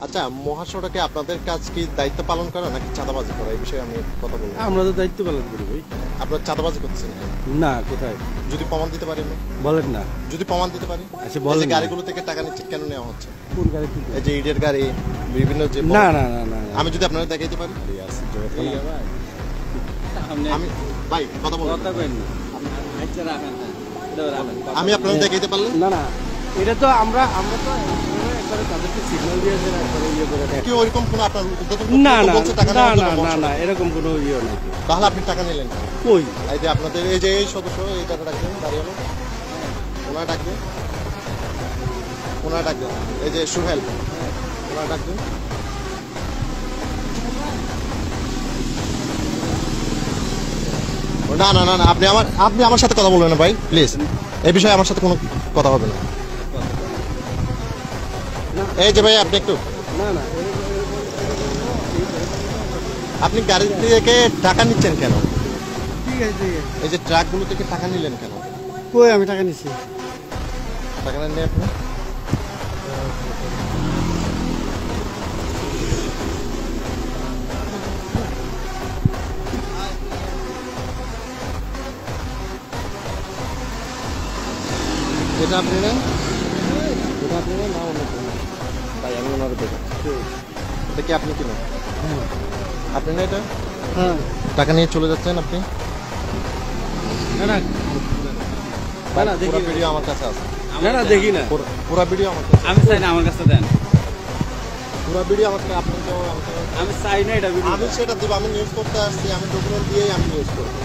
আচ্ছা, মহাসড়কে আপনাদের কাজ কি দায়িত্ব পালন করা নাকি চাঁদাবাজি করা, এই বিষয়ে আমি কথা বলবো। আমরা তো দায়িত্ব পালন করি ভাই। আপনারা চাঁদাবাজি করছেন না, কোথায় যদি প্রমাণ দিতে পারি? বলেন না। যদি প্রমাণ দিতে পারি? আচ্ছা, এই বলেন যে না। গাড়িগুলো থেকে টাকা নিচ্ছে কেন নেওয়া হচ্ছে? কোন গাড়ি থেকে? এই যে ইটের গাড়ি, বিভিন্ন যে না না না না না। আমি যদি আপনাদের দেখাইতে পারি? আমি ভাই কথা বলবো, আমি আপনাদের দেখাইতে পারলে না না, এটা তো আমরা তো একবারে তাদেরকে সিগন্যাল দিয়েছে একবারে ইয়ে করে দেয়। কি ওইরকম কোনো আপনার উদ্বোধন না না বলছে টাকা না নেওয়ার না জন্য না না, মহাসড়কে? এরকম কোনো ইয়ে নেই। তাহলে আপনি টাকা নিলেন কেন? কই? এই যে আপনাদের এই যে এই সদস্য, এই টাকা ডাকবেন দাঁড়িয়ে ওনার ডাকবেন, ওনার ডাকবেন, এই যে সুহেল ওনার ডাকবেন। না না না না, আপনি আমার সাথে কথা বলবেন না ভাই, প্লিজ। এই বিষয়ে আমার সাথে কোনো কথা হবে না। এই যে ভাই আপনি একটু, না না, আপনি গাড়ি থেকে টাকা নিচ্ছেন কেন? ঠিক আছে ঠিক আছে। এই যে ট্রাকগুলো থেকে টাকা নিলেন কেন? কই আমি টাকা নিচ্ছি? টাকা নেন আপনি? এটা আপনি নেন? এটা আপনি নেন না অন্য কেউ নেন? ভাই আমি ওনার দেবো। এটা কি আপনি কিনেন? আপনি না এটা হ্যাঁ। টাকা নিয়ে চলে যাচ্ছেন আপনি? না না না না, দেখি পুরো না। ভিডিও আমার কাছে আছে। না না, দেখি না। পুরো ভিডিও আমার কাছে, আমি চাই না, আমার কাছে দেন। পুরো ভিডিও আমার কাছে। আপনাকে আমি চাই না এটা ভিডিও। আমি সেটা দিব, আমি নিউজ করতে আসছি, আমি ডকুমেন্ট দিয়েই আমি নিউজ করবো।